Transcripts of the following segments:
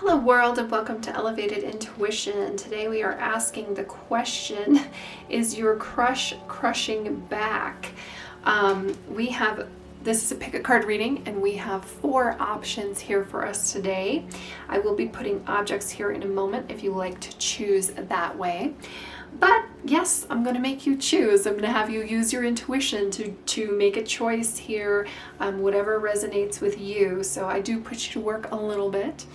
Hello world, and welcome to Elevated Intuition. Today we are asking the question, is your crush crushing back? This is a pick a card reading, and we have 4 options here for us today. I will be putting objects here in a moment if you like to choose that way. But yes, I'm going to make you choose. I'm going to have you use your intuition to make a choice here, whatever resonates with you. So I do put you to work a little bit.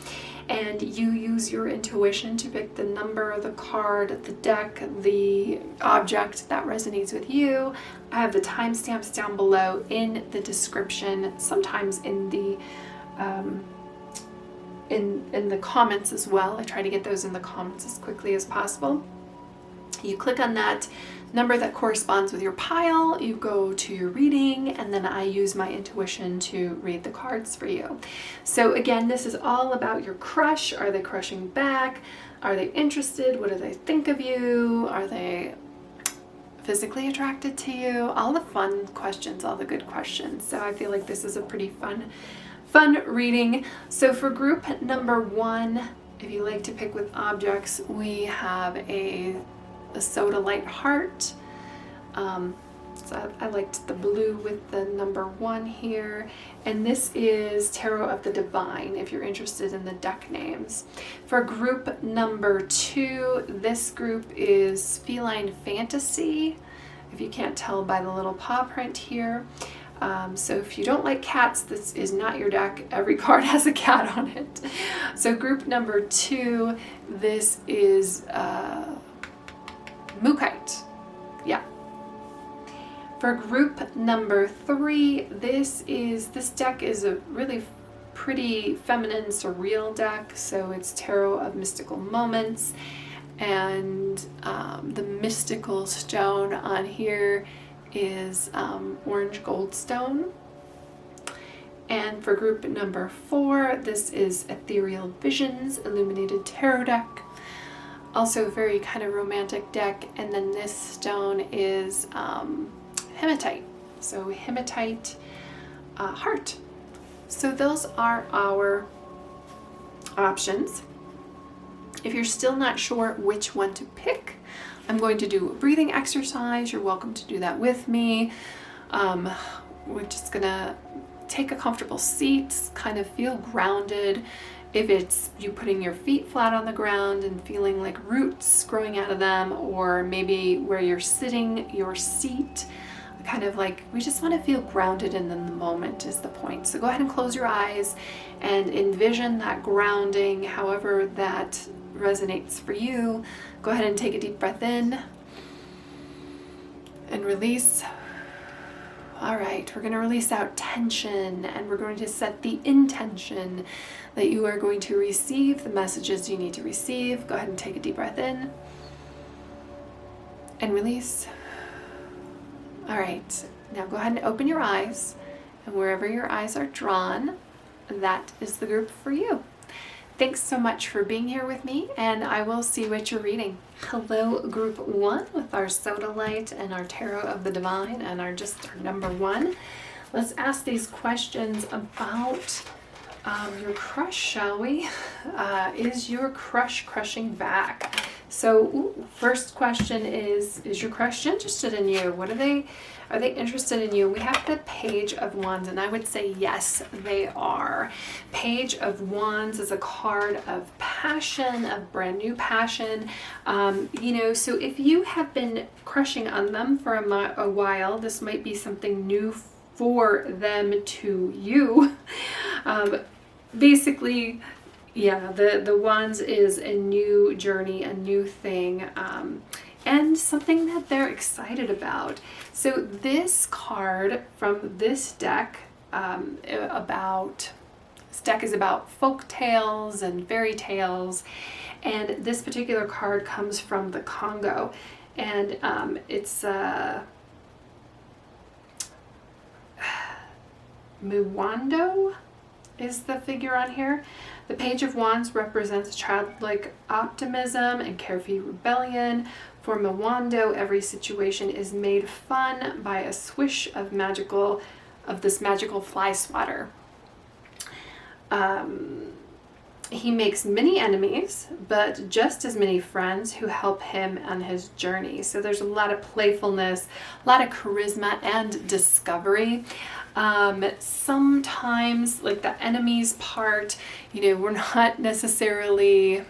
And you use your intuition to pick the number, the card, the deck, the object that resonates with you. I have the timestamps down below in the description, sometimes in the in the comments as well. I try to get those in the comments as quickly as possible. You click on that number that corresponds with your pile, you go to your reading, and then I use my intuition to read the cards for you. So again, this is all about your crush. Are they crushing back? Are they interested? What do they think of you? Are they physically attracted to you? All the fun questions, all the good questions. So I feel like this is a pretty fun reading. So for group number 1, if you like to pick with objects, we have a Sodalite heart. So I liked the blue with the number 1 here. And this is Tarot of the Divine, if you're interested in the deck names. For group number 2, this group is Feline Fantasy, if you can't tell by the little paw print here. So if you don't like cats, this is not your deck. Every card has a cat on it. So group number 2, this is Mookaite. Yeah. For group number 3, this deck is a really pretty feminine, surreal deck. So it's Tarot of Mystical Moments, and the mystical stone on here is orange Goldstone. And for group number 4, this is Ethereal Visions, Illuminated Tarot deck. Also a very kind of romantic deck. And then this stone is Hematite. So Hematite heart. So those are our options. If you're still not sure which one to pick, I'm going to do a breathing exercise. You're welcome to do that with me. We're just gonna take a comfortable seat, kind of feel grounded. If it's you putting your feet flat on the ground and feeling like roots growing out of them, or maybe where you're sitting, your seat, kind of like, we just want to feel grounded and in the moment is the point. So go ahead and close your eyes and envision that grounding, however that resonates for you. Go ahead and take a deep breath in and release. All right, we're going to release out tension, and we're going to set the intention that you are going to receive the messages you need to receive. Go ahead and take a deep breath in and release. All right, now go ahead and open your eyes, and wherever your eyes are drawn, that is the group for you. Thanks so much for being here with me, and I will see what you're reading. Hello, group 1 with our Sodalite and our Tarot of the Divine and our number 1. Let's ask these questions about your crush, shall we? Is your crush crushing back? So first question is your crush interested in you? Are they interested in you? We have the Page of Wands, and I would say yes, they are. Page of Wands is a card of passion, of brand new passion. So if you have been crushing on them for a while, this might be something new for them to you. Basically, yeah, the Wands is a new journey, a new thing, and something that they're excited about. So this card from this deck is about folk tales and fairy tales, and this particular card comes from the Congo, and it's Mwando is the figure on here. The Page of Wands represents childlike optimism and carefree rebellion. For Mwando, every situation is made fun by a swish of this magical fly swatter. He makes many enemies, but just as many friends who help him on his journey. So there's a lot of playfulness, a lot of charisma and discovery. Sometimes, like the enemies part, you know, we're not necessarily,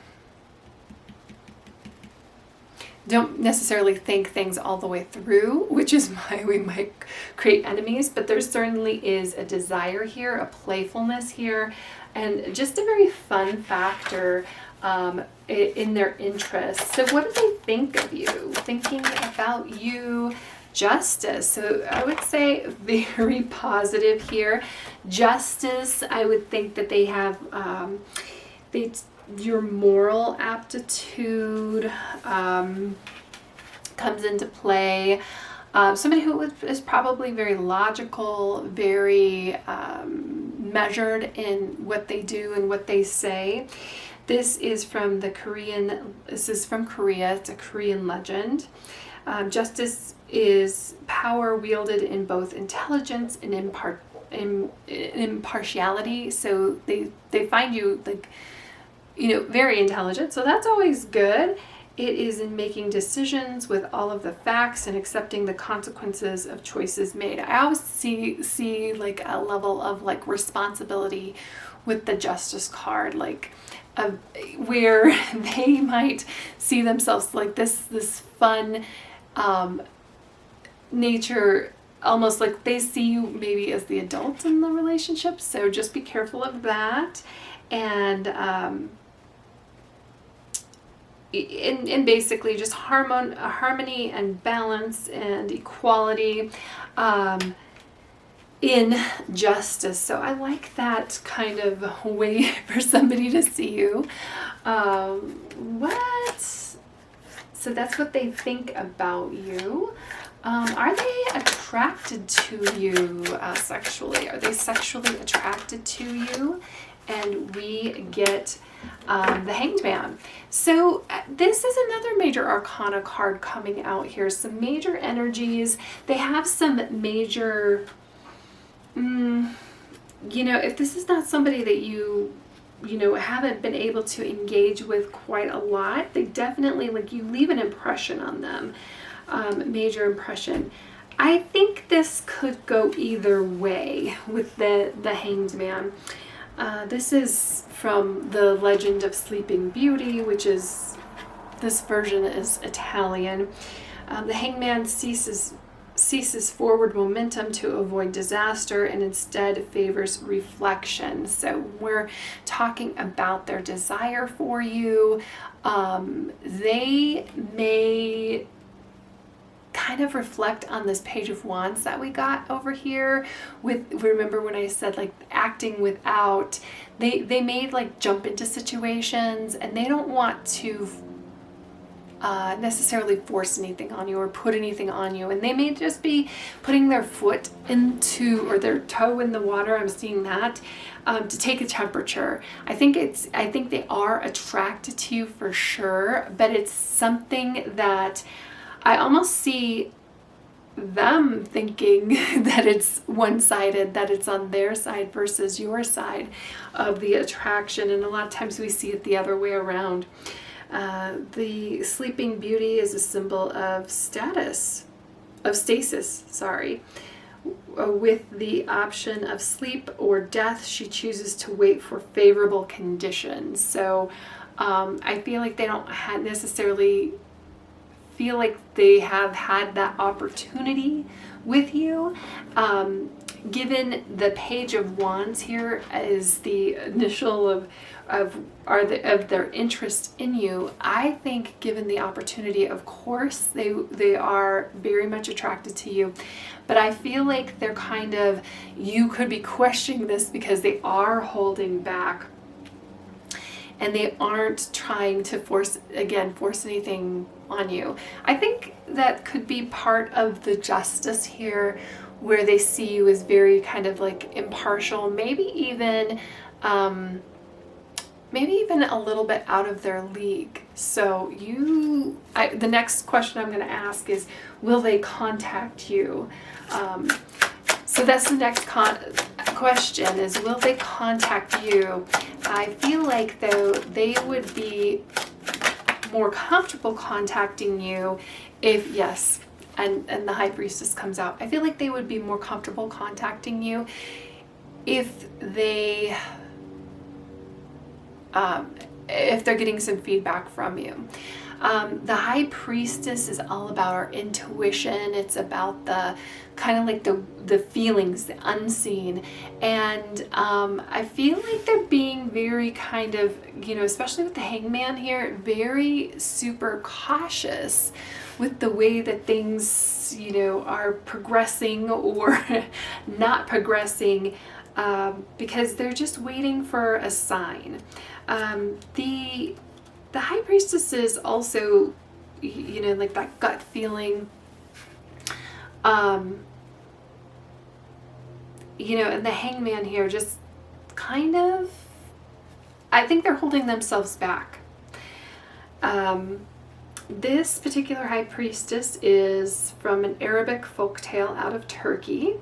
don't necessarily think things all the way through, which is why we might create enemies, but there certainly is a desire here, a playfulness here, and just a very fun factor in their interests. So what do they think of you? Thinking about you, Justice. So I would say very positive here. Justice, I would think that they have your moral aptitude comes into play. Somebody who is probably very logical, very measured in what they do and what they say. This is from Korea. It's a Korean legend. Justice is power wielded in both intelligence and impartiality. So they find you, like, you know, very intelligent. So that's always good. It is in making decisions with all of the facts and accepting the consequences of choices made. I always see like a level of like responsibility with the Justice card, like where they might see themselves like this fun nature, almost like they see you maybe as the adult in the relationship. So just be careful of that. And basically just harmony and balance and equality in Justice. So I like that kind of way for somebody to see you. So that's what they think about you. Are they attracted to you sexually? Are they sexually attracted to you? And we get the Hanged Man. So this is another major arcana card coming out here. Some major energies. They have some major, you know, if this is not somebody that you know, haven't been able to engage with quite a lot, they definitely, like, you leave an impression on them. Major impression. I think this could go either way with the Hanged Man. This is from the Legend of Sleeping Beauty, which is, this version is Italian. The Hangman ceases forward momentum to avoid disaster and instead favors reflection. So we're talking about their desire for you. They may kind of reflect on this Page of Wands that we got over here remember when I said like acting without, they may like jump into situations and they don't want to necessarily force anything on you or put anything on you, and they may just be putting their foot into or their toe in the water. I'm seeing that to take a temperature. I think they are attracted to you for sure, but it's something that I almost see them thinking that it's one-sided, that it's on their side versus your side of the attraction, and a lot of times we see it the other way around. The Sleeping Beauty is a symbol of stasis, with the option of sleep or death. She chooses to wait for favorable conditions. So I feel like they don't necessarily feel like they have had that opportunity with you. Given the Page of Wands here is the initial of their interest in you, I think given the opportunity, of course, they are very much attracted to you. But I feel like they're kind of, you could be questioning this because they are holding back and they aren't trying to force anything on you. I think that could be part of the Justice here, where they see you as very kind of like impartial, maybe even a little bit out of their league. So the next question I'm going to ask is, will they contact you? So that's the next question is, will they contact you? I feel like, though, they would be more comfortable contacting you if, yes, and the High Priestess comes out. I feel like they would be more comfortable contacting you if they, if they're getting some feedback from you. The High Priestess is all about our intuition. It's about the kind of like the feelings, the unseen. And I feel like they're being very kind of, you know, especially with the Hangman here, very super cautious with the way that things, you know, are progressing or not progressing, because they're just waiting for a sign. The High Priestess is also, you know, like that gut feeling, you know, and the Hangman here just kind of, I think they're holding themselves back. This particular High Priestess is from an Arabic folktale out of Turkey.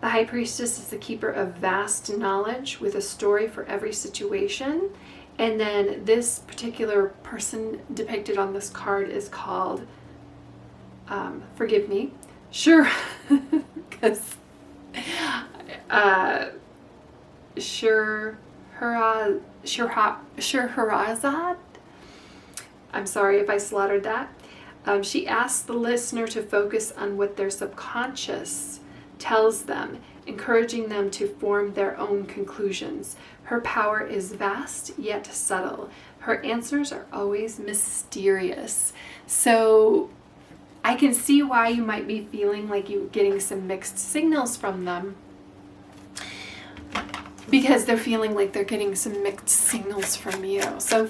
The High Priestess is the keeper of vast knowledge with a story for every situation. And then this particular person depicted on this card is called, forgive me, sure, because Shurharazad. I'm sorry if I slaughtered that. She asks the listener to focus on what their subconscious tells them, encouraging them to form their own conclusions. Her power is vast yet subtle. Her answers are always mysterious. So I can see why you might be feeling like you're getting some mixed signals from them, because they're feeling like they're getting some mixed signals from you. So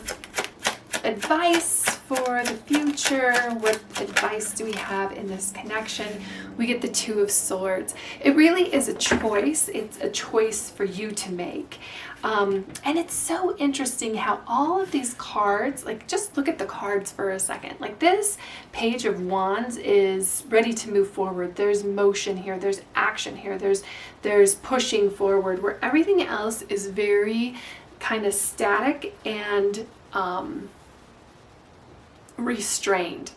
advice for the future, what advice do we have in this connection? We get the Two of Swords. It really is a choice. It's a choice for you to make. And it's so interesting how all of these cards, like just look at the cards for a second. Like this Page of Wands is ready to move forward. There's motion here. There's action here. There's pushing forward, where everything else is very kind of static and restrained.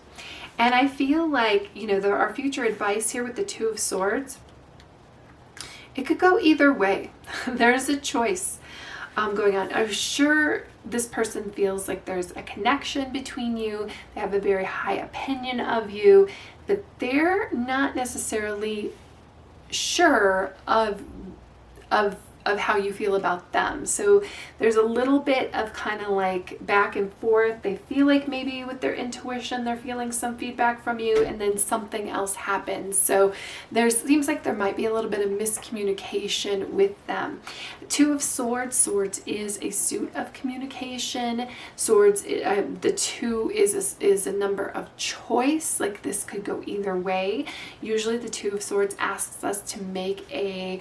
And I feel like, you know, there are future advice here with the Two of Swords. It could go either way. There's a choice going on. I'm sure this person feels like there's a connection between you. They have a very high opinion of you, but they're not necessarily sure of how you feel about them. So there's a little bit of kind of like back and forth. They feel like maybe with their intuition they're feeling some feedback from you, and then something else happens. So seems like there might be a little bit of miscommunication with them. Two of Swords. Swords is a suit of communication. Swords, the two is a number of choice. Like this could go either way. Usually the Two of Swords asks us to make a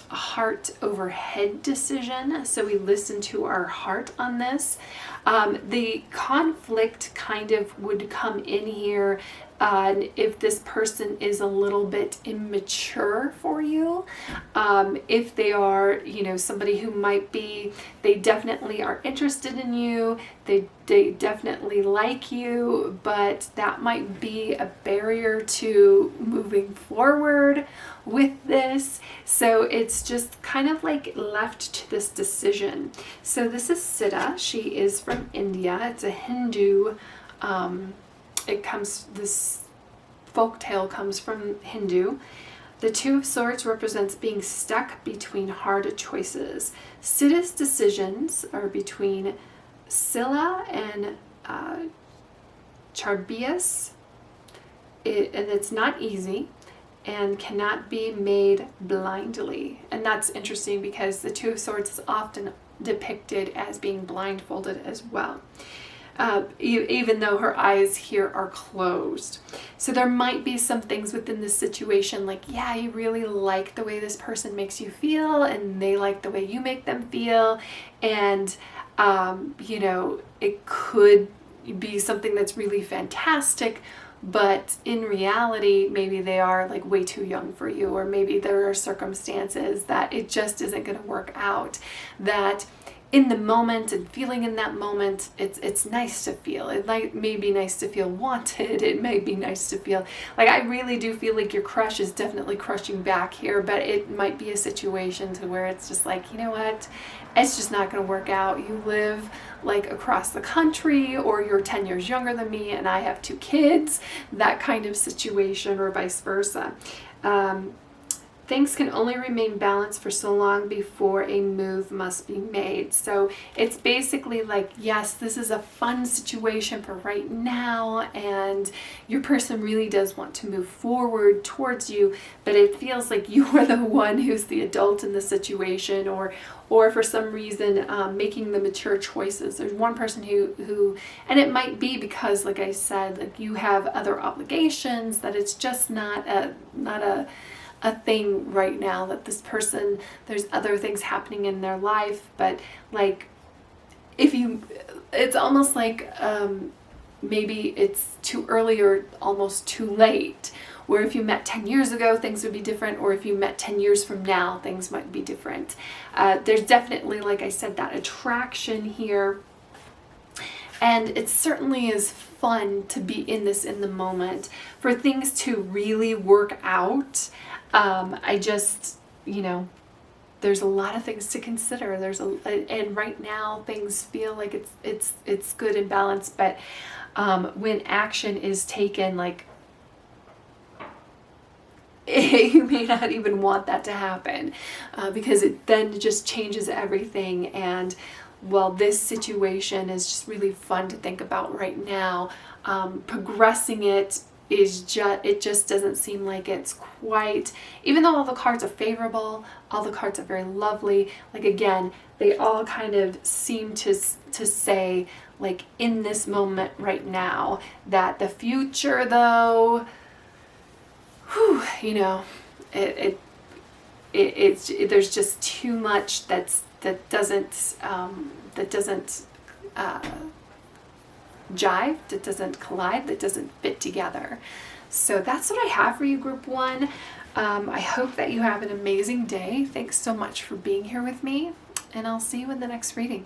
heart over head decision. So we listen to our heart on this. The conflict kind of would come in here if this person is a little bit immature for you. If they are, you know, somebody who might be, they definitely are interested in you. They definitely like you, but that might be a barrier to moving forward with this. So it's just kind of like left to this decision. So this is Sita. She is from India. It's a Hindu, this folktale comes from Hindu. The Two of Swords represents being stuck between hard choices. Sita's decisions are between Scylla and Charybdis, and it's not easy and cannot be made blindly. And that's interesting because the Two of Swords is often depicted as being blindfolded as well, even though her eyes here are closed. So there might be some things within this situation like, yeah, you really like the way this person makes you feel and they like the way you make them feel, and you know, it could be something that's really fantastic, but in reality, maybe they are like way too young for you, or maybe there are circumstances that it just isn't going to work out. That in the moment and feeling in that moment, it's nice to feel. It may be nice to feel wanted. It may be nice to feel like, I really do feel like your crush is definitely crushing back here, but it might be a situation to where it's just like, you know what, it's just not going to work out. You live like across the country, or you're 10 years younger than me and I have 2 kids, that kind of situation, or vice versa. Things can only remain balanced for so long before a move must be made. So it's basically like, yes, this is a fun situation for right now, and your person really does want to move forward towards you, but it feels like you are the one who's the adult in the situation, or for some reason making the mature choices. There's one person who, and it might be because, like I said, like you have other obligations, that it's just not a thing right now, that this person, there's other things happening in their life. But like, it's almost like maybe it's too early or almost too late, where if you met 10 years ago, things would be different, or if you met 10 years from now, things might be different. There's definitely, like I said, that attraction here. And it certainly is fun to be in this in the moment. For things to really work out, I just, there's a lot of things to consider. And right now things feel like it's good and balanced, but when action is taken, like, you may not even want that to happen, because it then just changes everything. And well, this situation is just really fun to think about right now. Progressing it just doesn't seem like it's quite, even though all the cards are favorable, all the cards are very lovely, like again, they all kind of seem to say, like, in this moment right now, that the future though, there's just too much that doesn't jive, that doesn't collide, that doesn't fit together. So that's what I have for you, Group 1. I hope that you have an amazing day. Thanks so much for being here with me, and I'll see you in the next reading.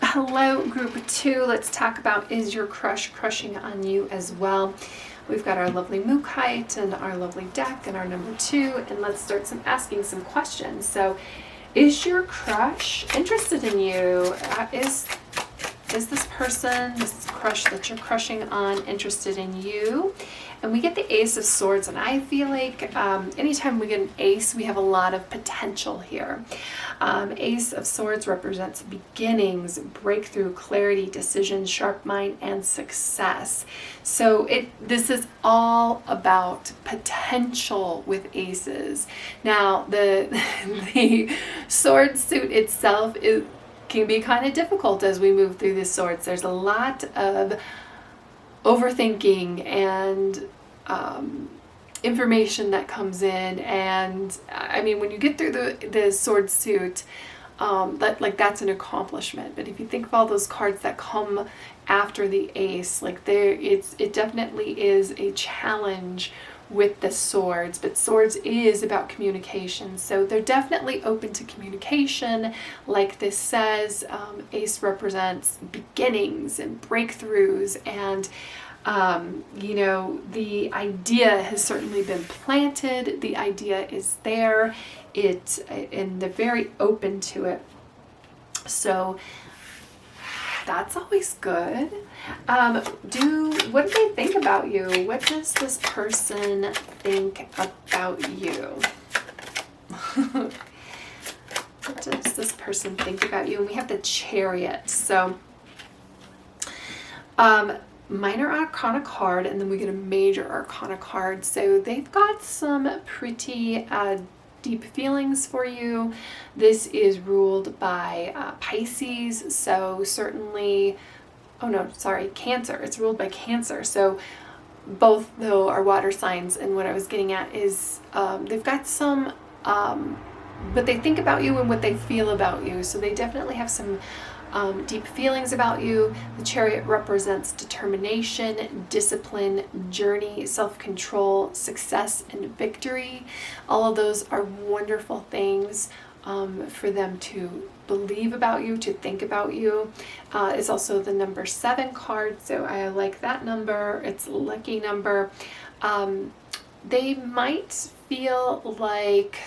Hello, Group 2. Let's talk about, is your crush crushing on you as well? We've got our lovely Mookaite and our lovely deck and our number 2, and let's start asking some questions. So, is your crush interested in you? Is this person, this crush that you're crushing on, interested in you? And we get the Ace of Swords, and I feel like anytime we get an ace, we have a lot of potential here. Ace of Swords represents beginnings, breakthrough, clarity, decision, sharp mind, and success. So this is all about potential with aces. Now, the sword suit itself can be kind of difficult as we move through the swords. There's a lot of overthinking and information that comes in, and I mean, when you get through the sword suit, that's an accomplishment. But if you think of all those cards that come after the ace, like it definitely is a challenge with the swords. But swords is about communication, so they're definitely open to communication. Like this says, ace represents beginnings and breakthroughs, and the idea has certainly been planted. The idea is there, and they're very open to it. So that's always good. What do they think about you? What does this person think about you? What does this person think about you? And we have the Chariot. So, minor arcana card, and then we get a major arcana card. So they've got some pretty deep feelings for you. This is ruled by Pisces, so certainly, Cancer. It's ruled by Cancer. So both, though, are water signs, and what I was getting at is they've got some what they think about you and what they feel about you. So they definitely have some deep feelings about you. The Chariot represents determination, discipline, journey, self-control, success, and victory. All of those are wonderful things for them to believe about you, to think about you. It's also the number 7 card, so I like that number. It's a lucky number. They might feel like,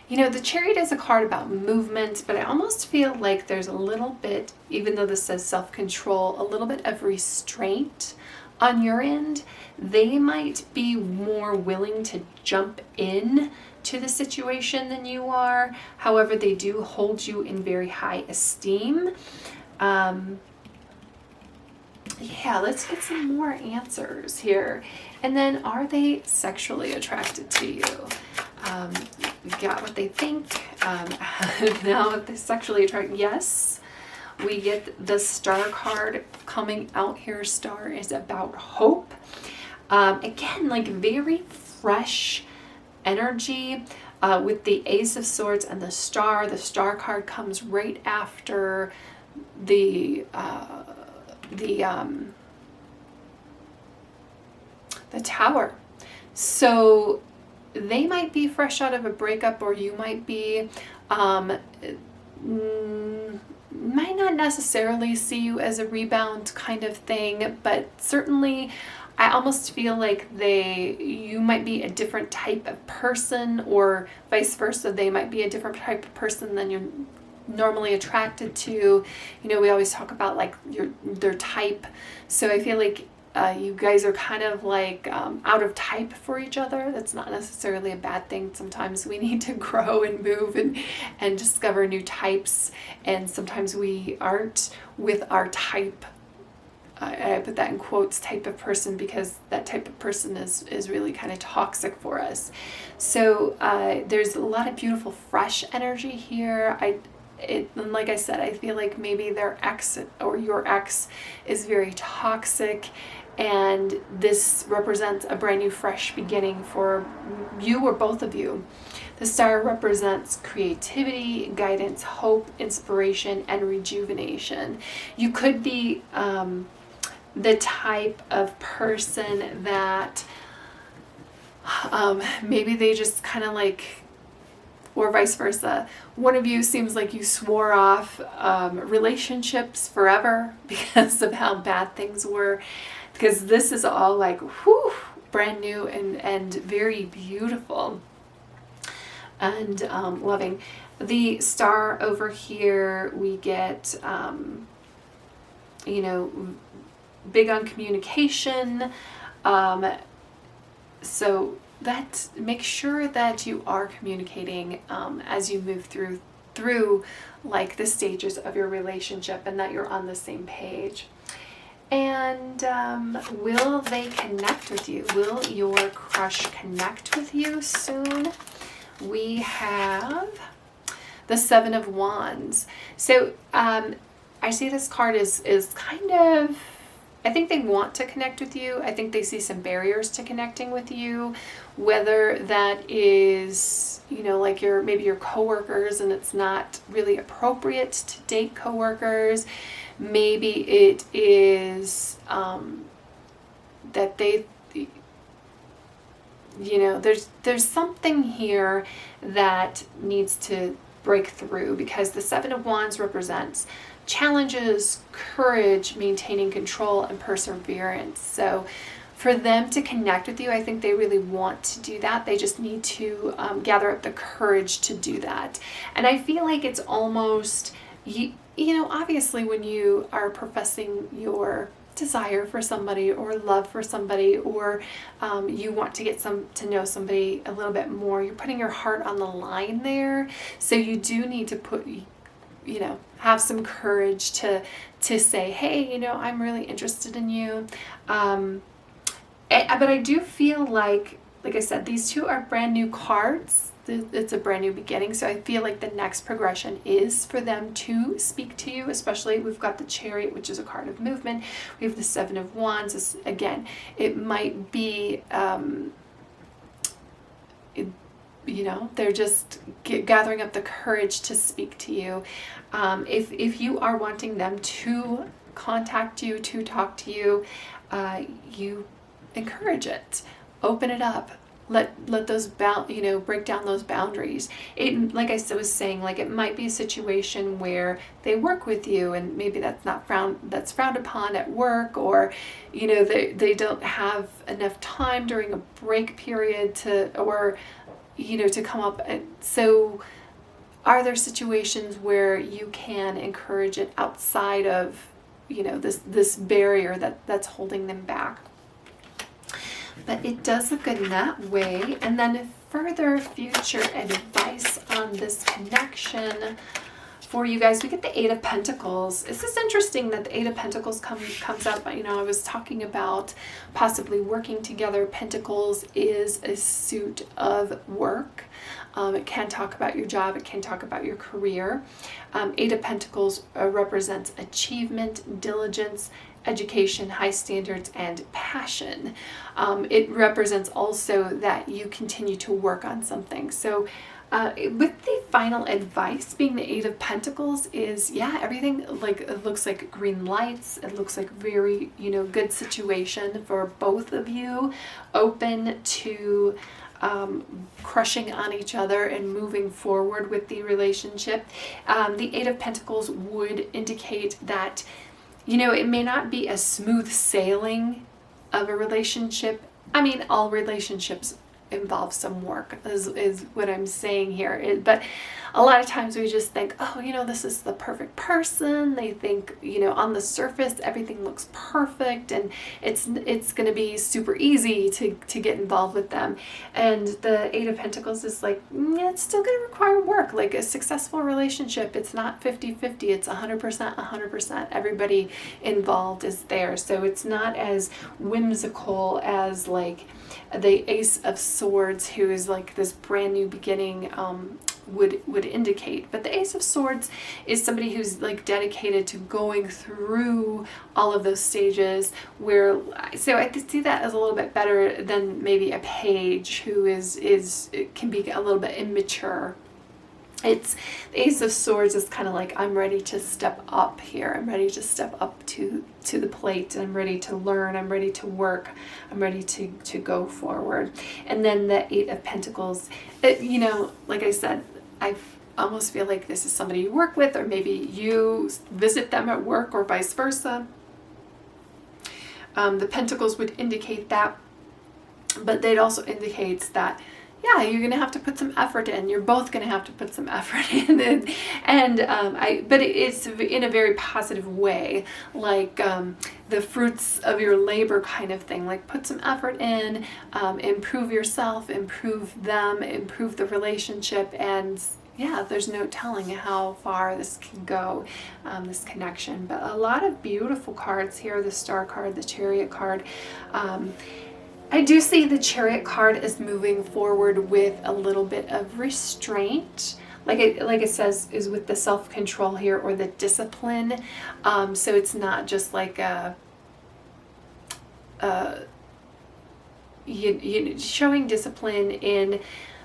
you know, the Chariot is a card about movement, but I almost feel like there's a little bit, even though this says self-control, a little bit of restraint on your end. They might be more willing to jump in to the situation than you are. However, they do hold you in very high esteem. Yeah, let's get some more answers here. And then, are they sexually attracted to you? We got what they think. Now, if they're sexually attracted, yes. We get the Star card coming out here. Star is about hope. Again, like very fresh energy with the Ace of Swords and the Star. The Star card comes right after the Tower. So they might be fresh out of a breakup, or you might be, might not necessarily see you as a rebound kind of thing, but certainly I almost feel like you might be a different type of person, or vice versa. They might be a different type of person than you're normally attracted to. You know, we always talk about like their type. So I feel like you guys are kind of like out of type for each other. That's not necessarily a bad thing. Sometimes we need to grow and move and discover new types. And sometimes we aren't with our type. I put that in quotes, type of person, because that type of person is really kind of toxic for us. So there's a lot of beautiful, fresh energy here. And like I said, I feel like maybe their ex or your ex is very toxic, and this represents a brand new, fresh beginning for you or both of you. The Star represents creativity, guidance, hope, inspiration, and rejuvenation. You could be the type of person that maybe they just kind of like, or vice versa. One of you seems like you swore off relationships forever because of how bad things were. Because this is all like, whew, brand new and very beautiful and loving. The Star over here, we get, you know, big on communication. So that, make sure that you are communicating as you move through like the stages of your relationship, and that you're on the same page. And will they connect with you? Will your crush connect with you soon? We have the Seven of Wands. So I see this card is kind of, I think they want to connect with you. I think they see some barriers to connecting with you, whether that is, you know, like maybe your coworkers and it's not really appropriate to date coworkers. Maybe it is that they, you know, there's something here that needs to break through, because the Seven of Wands represents challenges, courage, maintaining control, and perseverance. So for them to connect with you, I think they really want to do that. They just need to gather up the courage to do that. And I feel like it's almost, you know, obviously when you are professing your desire for somebody or love for somebody, or you want to get to know somebody a little bit more, you're putting your heart on the line there. So you do need to put, you know, have some courage to say, hey, you know, I'm really interested in you. But I do feel like I said, these two are brand new cards. It's a brand new beginning. So I feel like the next progression is for them to speak to you, especially we've got the Chariot, which is a card of movement. We have the Seven of Wands. Again, it might be, you know, they're just gathering up the courage to speak to you. If you are wanting them to contact you, to talk to you, you encourage it, open it up, let those break down those boundaries. It, like I was saying, like it might be a situation where they work with you and maybe that's frowned upon at work, or you know, they don't have enough time during a break period to come up. And so are there situations where you can encourage it outside of, you know, this barrier that's holding them back? But it does look good in that way. And then further future advice on this connection for you guys, we get the Eight of Pentacles. This is interesting that the Eight of Pentacles comes up. You know, I was talking about possibly working together. Pentacles is a suit of work. It can talk about your job. It can talk about your career. Eight of Pentacles represents achievement, diligence, education, high standards, and passion. It represents also that you continue to work on something. So with the final advice being the Eight of Pentacles is, yeah, everything, like, it looks like green lights. It looks like very, you know, good situation for both of you, open to crushing on each other and moving forward with the relationship. The Eight of Pentacles would indicate that, you know, it may not be a smooth sailing of a relationship. I mean, all relationships involve some work, is what I'm saying here. But a lot of times we just think, oh, you know, this is the perfect person. They think, you know, on the surface everything looks perfect and it's going to be super easy to get involved with them. And the Eight of Pentacles is like, it's still going to require work. Like a successful relationship, it's not 50-50, it's 100%. Everybody involved is there. So it's not as whimsical as like the Ace of Swords, who is like this brand new beginning, would indicate. But the Ace of Swords is somebody who's like dedicated to going through all of those stages, where, so I could see that as a little bit better than maybe a Page, who can be a little bit immature. It's the Ace of Swords is kind of like, I'm ready to step up here. I'm ready to step up to the plate. I'm ready to learn. I'm ready to work. I'm ready to go forward. And then the Eight of Pentacles, you know, like I said, I almost feel like this is somebody you work with, or maybe you visit them at work, or vice versa. The Pentacles would indicate that, but it also indicates that, yeah, you're going to have to put some effort in. You're both going to have to put some effort in. But it's in a very positive way, like the fruits of your labor kind of thing. Like, put some effort in, improve yourself, improve them, improve the relationship, and yeah, there's no telling how far this can go, this connection. But a lot of beautiful cards here, the Star card, the Chariot card. I do see the Chariot card is moving forward with a little bit of restraint, like it says, is with the self-control here, or the discipline. So it's not just like showing discipline in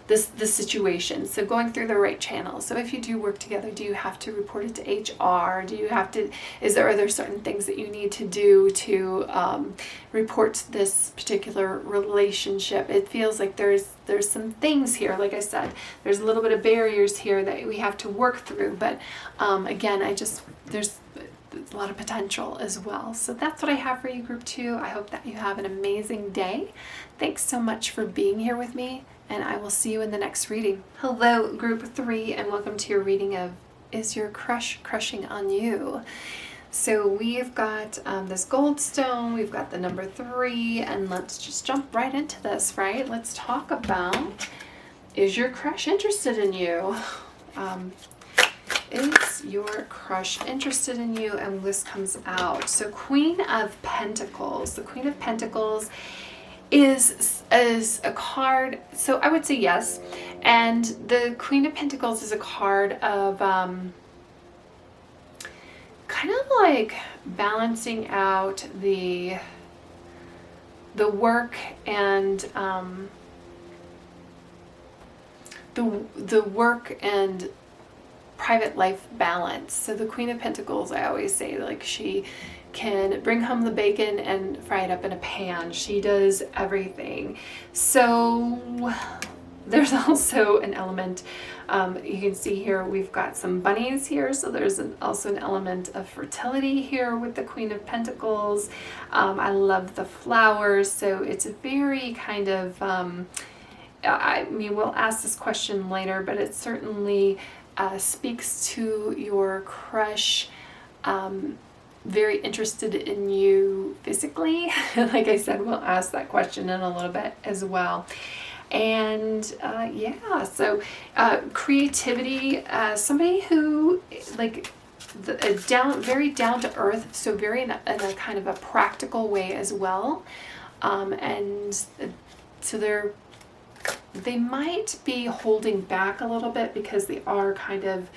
the situation. So going through the right channels. So if you do work together, do you have to report it to HR? Do you have to, are there certain things that you need to do to report this particular relationship? It feels like there's some things here. Like I said, there's a little bit of barriers here that we have to work through. But again, there's a lot of potential as well. So that's what I have for you, Group 2. I hope that you have an amazing day. Thanks so much for being here with me, and I will see you in the next reading. Hello, Group 3, and welcome to your reading of Is Your Crush Crushing on You? So we've got this Goldstone, we've got the number 3, and let's just jump right into this, right? Let's talk about, is your crush interested in you? Is your crush interested in you? And this comes out. So Queen of Pentacles. The Queen of Pentacles is a card, so I would say yes. And the Queen of Pentacles is a card of kind of like balancing out the work and the work and private life balance. So the Queen of Pentacles, I always say, like, she can bring home the bacon and fry it up in a pan. She does everything. So there's also an element, you can see here we've got some bunnies here, so there's also an element of fertility here with the Queen of Pentacles. I love the flowers, so it's a very kind of, I mean, we'll ask this question later, but it certainly speaks to your crush, very interested in you physically. Like I said, we'll ask that question in a little bit as well. And yeah, so creativity, somebody who, like, very down to earth, so very in a kind of a practical way as well. And so they might be holding back a little bit because they are kind of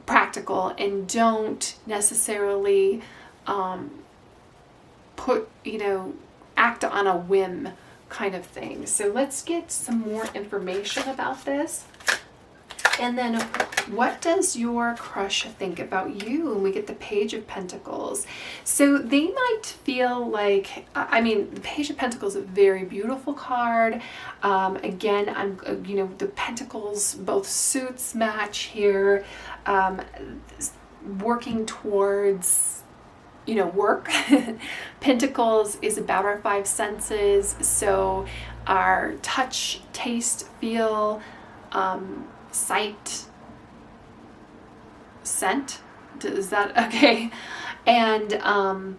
practical and don't necessarily act on a whim kind of thing. So let's get some more information about this. And then, what does your crush think about you? And we get the Page of Pentacles. So they might feel like, I mean, the Page of Pentacles is a very beautiful card. Again, the Pentacles, both suits match here. Working towards, work. Pentacles is about our five senses. So our touch, taste, feel, sight, scent, is that okay? And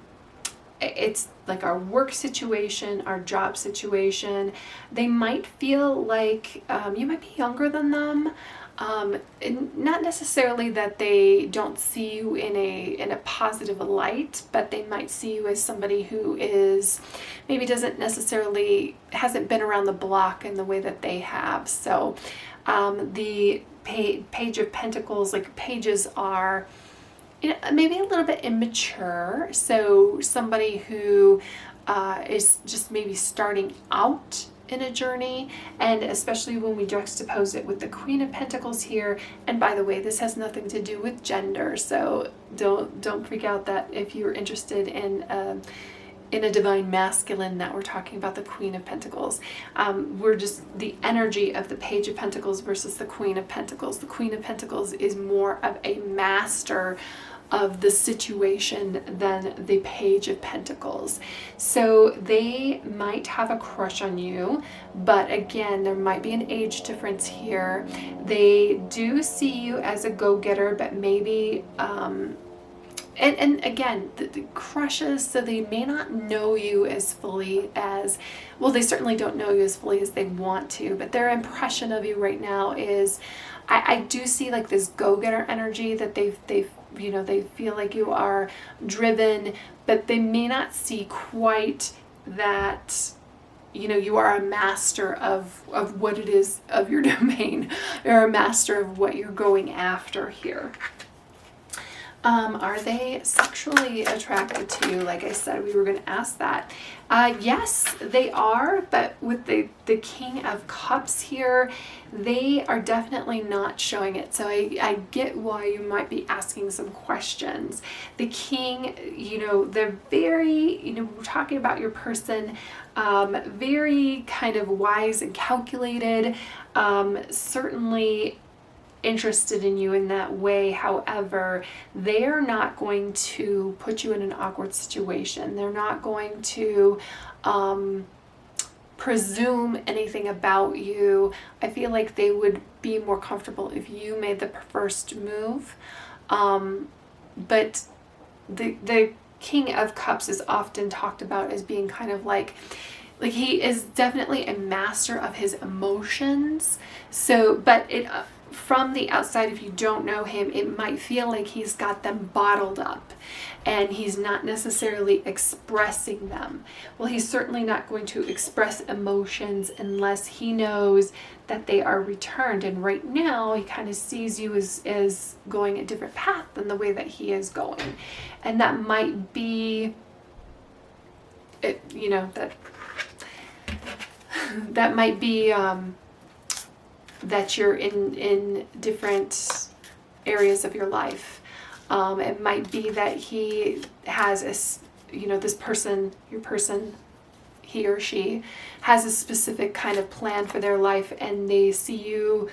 it's like our work situation, our job situation. They might feel like you might be younger than them. Not necessarily that they don't see you in a positive light, but they might see you as somebody who is maybe hasn't been around the block in the way that they have. So the Page of Pentacles, like, pages are maybe a little bit immature. So somebody who is just maybe starting out in a journey, and especially when we juxtapose it with the Queen of Pentacles here. And by the way, this has nothing to do with gender, so don't freak out that if you're interested in a divine masculine that we're talking about the Queen of Pentacles. We're just the energy of the Page of Pentacles versus the Queen of Pentacles. The Queen of Pentacles is more of a master of the situation than the Page of Pentacles. So they might have a crush on you, but again, there might be an age difference here. They do see you as a go-getter, but maybe and again, the crushes, so they may not know you as fully as, well, they certainly don't know you as fully as they want to, but their impression of you right now is, I do see like this go-getter energy, that they feel like you are driven, but they may not see quite that, you are a master of what it is of your domain, or a master of what you're going after here. Are they sexually attracted to you? Like I said, we were going to ask that. Yes, they are, but with the King of Cups here, they are definitely not showing it. So I get why you might be asking some questions. The King, they're very, we're talking about your person, very kind of wise and calculated, certainly interested in you in that way. However, they're not going to put you in an awkward situation. They're not going to presume anything about you. I feel like they would be more comfortable if you made the first move. But the King of Cups is often talked about as being kind of like he is definitely a master of his emotions. So, but from the outside, if you don't know him, it might feel like he's got them bottled up and he's not necessarily expressing them. Well, he's certainly not going to express emotions unless he knows that they are returned. And right now, he kind of sees you as going a different path than the way that he is going. And that might be, that might be that you're in different areas of your life. It might be that he has this person, your person, he or she has a specific kind of plan for their life, and they see you,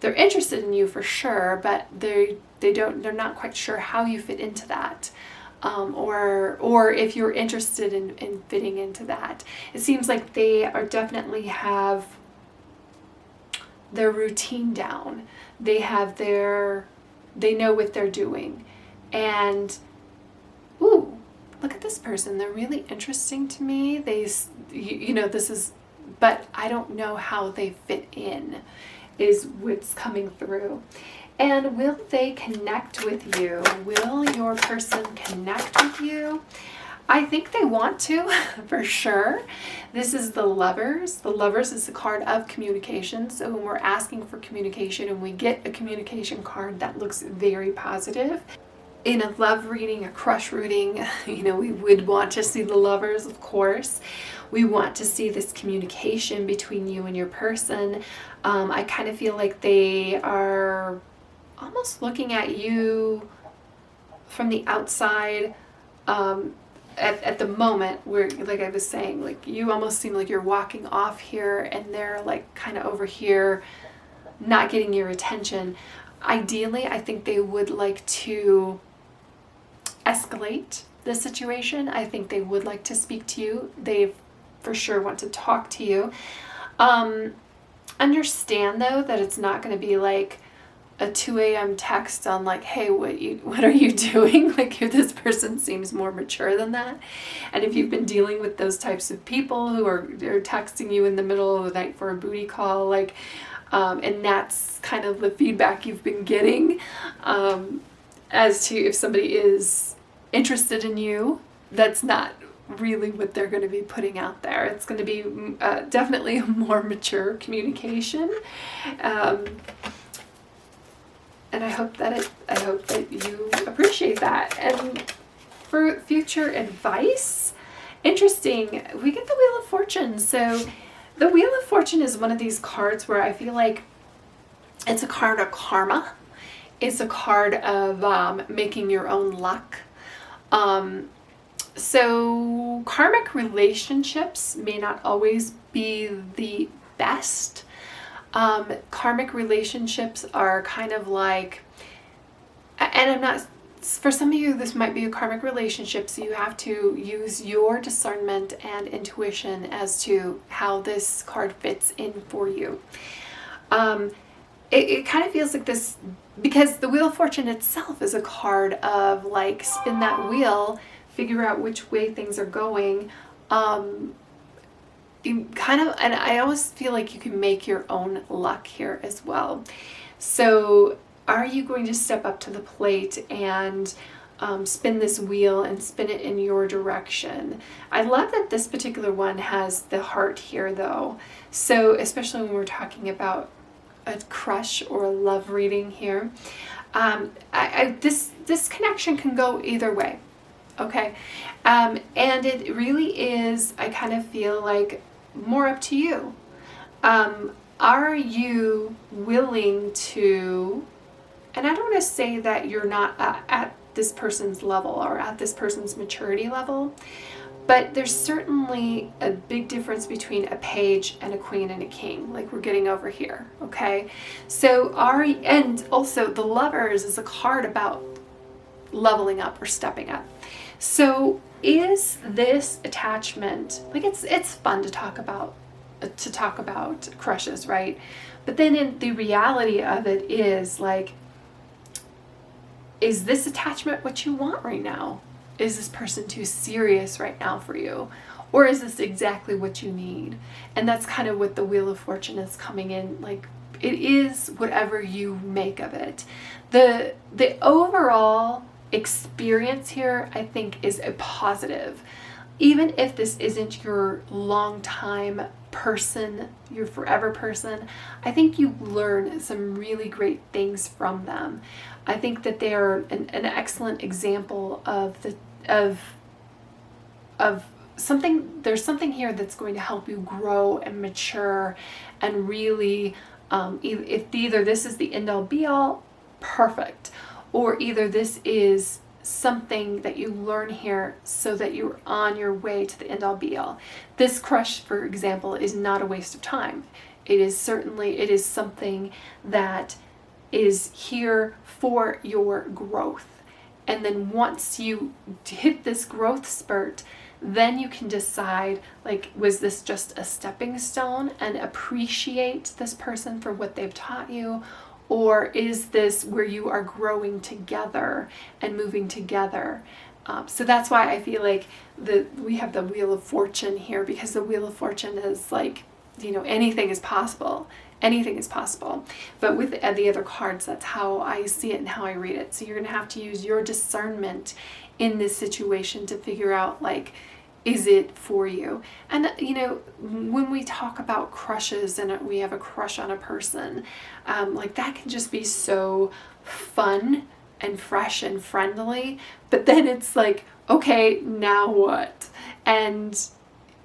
they're interested in you for sure, but they're not quite sure how you fit into that. Or if you're interested in fitting into that. It seems like they are definitely have their routine down. They know what they're doing. And, ooh, look at this person. They're really interesting to me. But I don't know how they fit in, is what's coming through. And will they connect with you? Will your person connect with you? I think they want to, for sure. This is the Lovers. The Lovers is the card of communication. So when we're asking for communication and we get a communication card, that looks very positive. In a love reading, a crush reading, we would want to see the Lovers, of course. We want to see this communication between you and your person. I kind of feel like they are almost looking at you from the outside. At the moment, where, like I was saying, like you almost seem like you're walking off here and they're like kind of over here not getting your attention. Ideally, I think they would like to escalate the situation. I think they would like to speak to you. They for sure want to talk to you. Understand though that it's not going to be like a 2 a.m. text on like, hey, what are you doing? Like, this person seems more mature than that. And if you've been dealing with those types of people who are texting you in the middle of the night for a booty call, like, and that's kind of the feedback you've been getting, as to if somebody is interested in you, that's not really what they're going to be putting out there. It's going to be definitely a more mature communication. And I hope that you appreciate that. And for future advice, interesting, we get the Wheel of Fortune. So the Wheel of Fortune is one of these cards where I feel like it's a card of karma. It's a card of making your own luck. So karmic relationships may not always be the best. Karmic relationships are kind of like, and I'm not, for some of you this might be a karmic relationship, so you have to use your discernment and intuition as to how this card fits in for you. It kind of feels like this, because the Wheel of Fortune itself is a card of like, spin that wheel, figure out which way things are going. You kind of, and I always feel like you can make your own luck here as well. So are you going to step up to the plate and spin this wheel and spin it in your direction? I love that this particular one has the heart here though. So especially when we're talking about a crush or a love reading here, this connection can go either way. Okay. And it really is, I kind of feel like, more up to you. Are you willing to, and I don't want to say that you're not at this person's level or at this person's maturity level, but there's certainly a big difference between a page and a queen and a king, like we're getting over here. Okay. So and also the Lovers is a card about leveling up or stepping up. So is this attachment, like it's fun to talk about crushes, right? But then in the reality of it is like, is this attachment what you want right now? Is this person too serious right now for you? Or is this exactly what you need? And that's kind of what the Wheel of Fortune is coming in, like it is whatever you make of it. The overall experience here, I think, is a positive. Even if this isn't your long time person, your forever person, I think you learn some really great things from them. I think that they are an excellent example of something. There's something here that's going to help you grow and mature and really If either this is the end all be all, perfect. Or either this is something that you learn here so that you're on your way to the end all be all. This crush, for example, is not a waste of time. It is something that is here for your growth. And then once you hit this growth spurt, then you can decide, like, was this just a stepping stone, and appreciate this person for what they've taught you? Or is this where you are growing together and moving together? So that's why I feel like we have the Wheel of Fortune here, because the Wheel of Fortune is like, you know, anything is possible. Anything is possible. But with the other cards, that's how I see it and how I read it. So you're going to have to use your discernment in this situation to figure out, like, is it for you? And, you know, when we talk about crushes and we have a crush on a person, like, that can just be so fun and fresh and friendly. But then it's like, okay, now what? And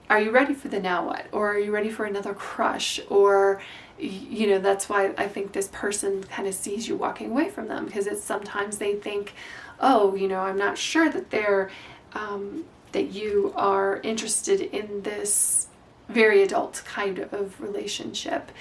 are you ready for the now what? Or are you ready for another crush? Or, you know, that's why I think this person kind of sees you walking away from them, because it's sometimes they think, oh, you know, I'm not sure that they're, that you are interested in this very adult kind of relationship.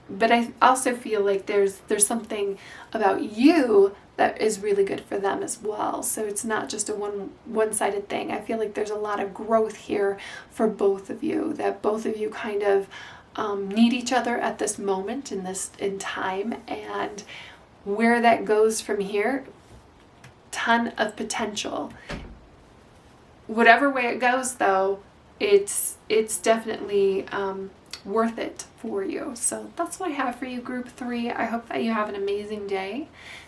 But I also feel like there's something about you that is really good for them as well. So it's not just a one-sided thing. I feel like there's a lot of growth here for both of you, that both of you kind of need each other at this moment in time, and where that goes from here, ton of potential. Whatever way it goes, though, it's definitely worth it for you. So that's what I have for you, Group 3. I hope that you have an amazing day.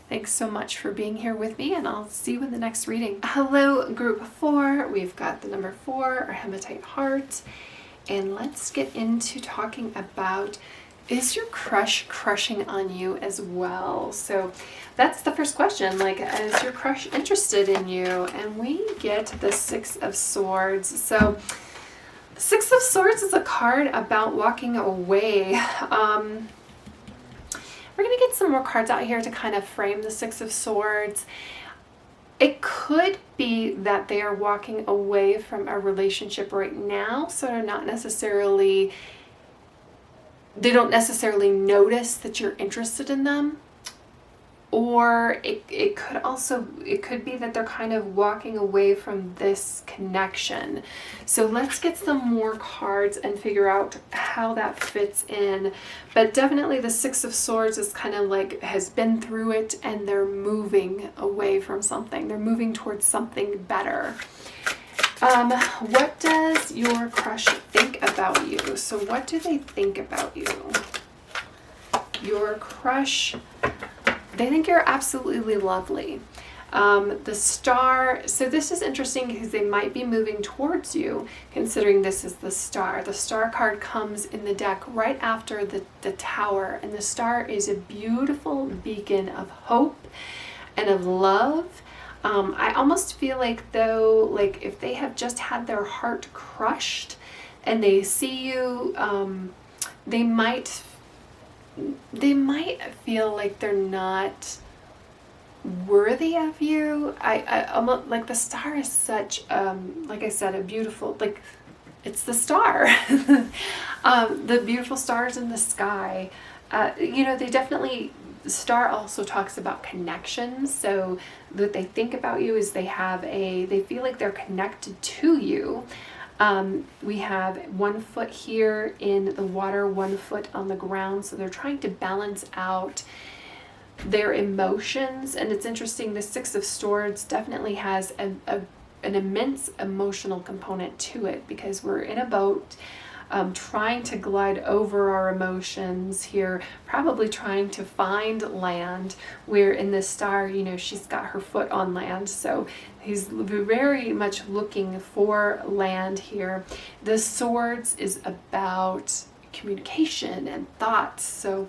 Thanks so much for being here with me, and I'll see you in the next reading. Hello, Group 4. We've got the number 4, our Hematite heart. And let's get into talking about, is your crush crushing on you as well? So that's the first question, like, is your crush interested in you? And we get the 6 of Swords. So the 6 of Swords is a card about walking away. We're going to get some more cards out here to kind of frame the 6 of Swords. It could be that they are walking away from a relationship right now, so they don't necessarily notice that you're interested in them. Or it could be that they're kind of walking away from this connection. So let's get some more cards and figure out how that fits in. But definitely the 6 of Swords is kind of like, has been through it, and they're moving away from something. They're moving towards something better. What does your crush think about you? So what do they think about you? Your crush, they think you're absolutely lovely. The Star, so this is interesting because they might be moving towards you, considering this is the Star. The Star card comes in the deck right after the Tower, and the Star is a beautiful beacon of hope and of love. I almost feel like, though, like, if they have just had their heart crushed and they see you, they might feel like they're not worthy of you. I almost, like, the Star is such, like I said, a beautiful, like, it's the star. The beautiful stars in the sky. You know, they definitely, the Star also talks about connections. So what they think about you is they feel like they're connected to you. We have 1 foot here in the water, 1 foot on the ground. So they're trying to balance out their emotions. And it's interesting, the 6 of Swords definitely has an immense emotional component to it, because we're in a boat, trying to glide over our emotions here, probably trying to find land, where in this Star, you know, she's got her foot on land. So he's very much looking for land here. The Swords is about communication and thoughts. So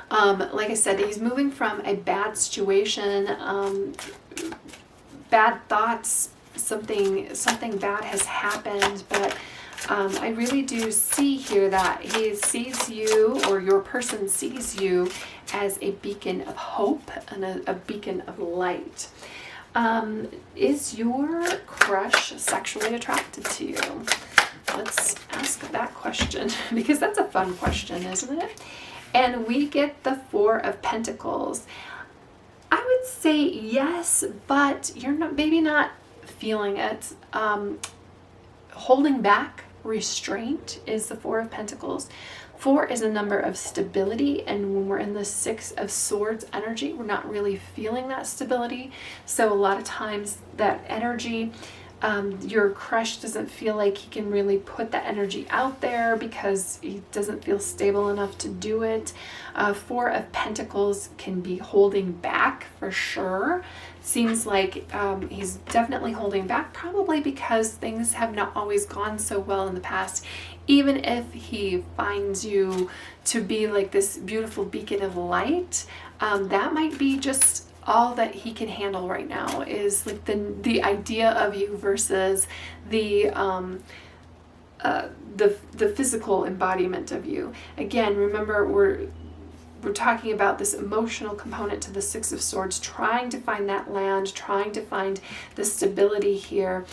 like I said, he's moving from a bad situation, bad thoughts, something bad has happened, but I really do see here that he sees you, or your person sees you, as a beacon of hope and a beacon of light. Is your crush sexually attracted to you? Let's ask that question, because that's a fun question, isn't it? And we get the Four of Pentacles. I would say yes, but you're not, maybe not feeling it. Holding back, restraint is the Four of Pentacles. 4 is a number of stability, and when we're in the Six of Swords energy, we're not really feeling that stability. So a lot of times that energy, your crush doesn't feel like he can really put that energy out there because he doesn't feel stable enough to do it. 4 of Pentacles can be holding back for sure. Seems like he's definitely holding back, probably because things have not always gone so well in the past. Even if he finds you to be like this beautiful beacon of light, that might be just all that he can handle right now, is like the idea of you versus the physical embodiment of you. Again, remember, we're talking about this emotional component to the Six of Swords, trying to find that land, trying to find the stability here.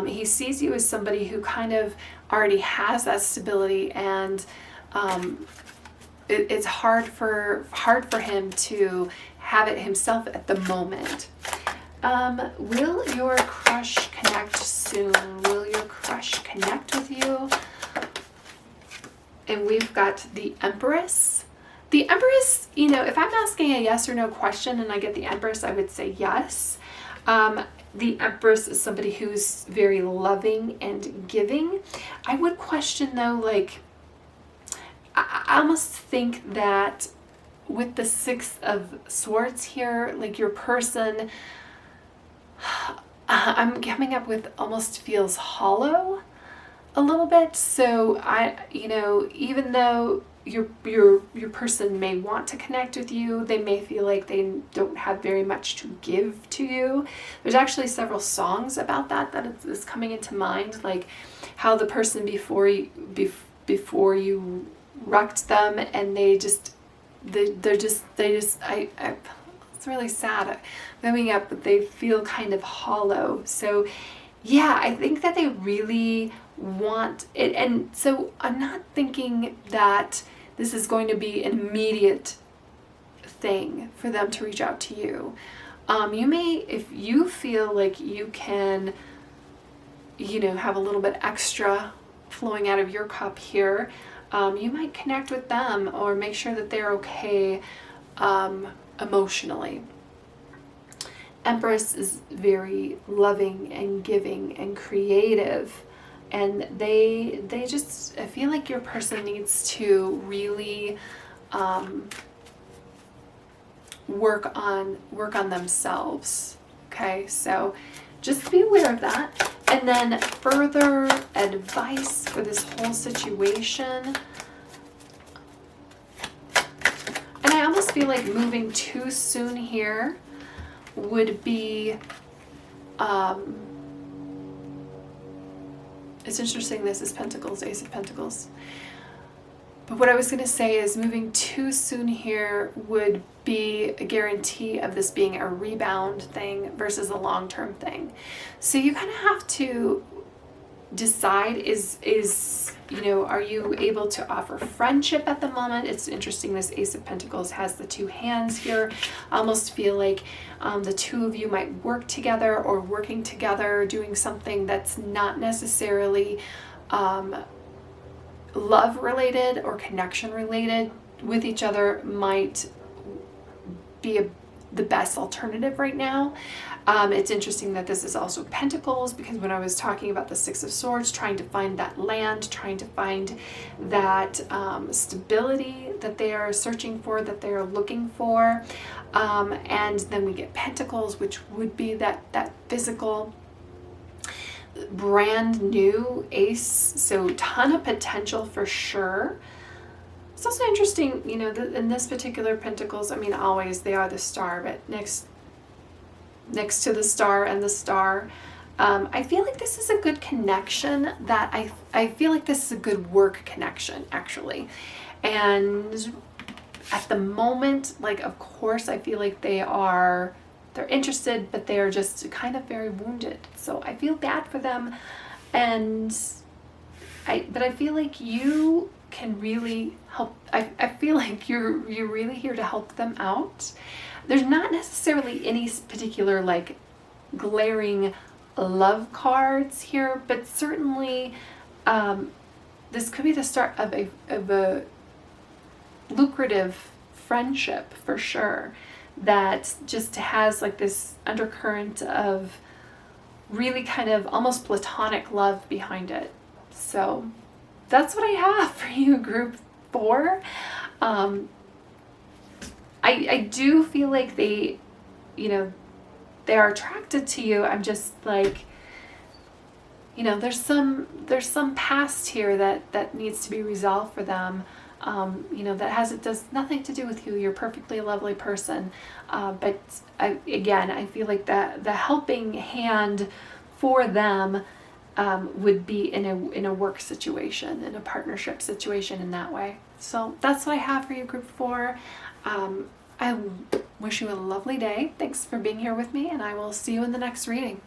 He sees you as somebody who kind of already has that stability, and it's hard for him to have it himself at the moment. Will your crush connect soon? Will your crush connect with you? And we've got the Empress. The Empress, you know, if I'm asking a yes or no question and I get the Empress, I would say yes. The Empress is somebody who's very loving and giving. I would question though, like, I almost think that with the Six of Swords here, like your person, I'm coming up with almost feels hollow a little bit. So you know, even though your person may want to connect with you, they may feel like they don't have very much to give to you. There's actually several songs about that is coming into mind, like how the person before you wrecked them, and it's really sad coming up, but they feel kind of hollow. So yeah, I think that they really want it, and so I'm not thinking that this is going to be an immediate thing for them to reach out to you. You may, if you feel like you can, you know, have a little bit extra flowing out of your cup here, you might connect with them or make sure that they're okay emotionally. Empress is very loving and giving and creative, and they just, I feel like your person needs to really work on themselves. Okay, so just be aware of that. And then further advice for this whole situation. And I almost feel like moving too soon here would be, it's interesting, this is Pentacles, Ace of Pentacles. But what I was going to say is moving too soon here would be a guarantee of this being a rebound thing versus a long-term thing. So you kind of have to decide, is you know, are you able to offer friendship at the moment? It's interesting, this Ace of Pentacles has the two hands here. I almost feel like the two of you might work together, or working together doing something that's not necessarily love related or connection related with each other might be the best alternative right now. It's interesting that this is also Pentacles, because when I was talking about the Six of Swords, trying to find that land, trying to find that stability that they are searching for, that they are looking for, and then we get Pentacles, which would be that physical, brand new ace. So ton of potential for sure. It's also interesting, you know, in this particular Pentacles, I mean, always they are the Star, but next to the Star and the Star, I feel like this is a good connection, that I feel like this is a good work connection, actually. And at the moment, like, of course, I feel like they're interested, but they are just kind of very wounded. So I feel bad for them. But I feel like you can really help. I feel like you're really here to help them out. There's not necessarily any particular like glaring love cards here, but certainly this could be the start of a lucrative friendship for sure, that just has like this undercurrent of really kind of almost platonic love behind it. So that's what I have for you, group 4. I do feel like they are attracted to you. I'm just like, there's some past here that needs to be resolved for them. That does nothing to do with you. You're a perfectly lovely person. But I feel like the helping hand for them would be in a work situation, in a partnership situation in that way. So that's what I have for you, group 4. I wish you a lovely day. Thanks for being here with me, and I will see you in the next reading.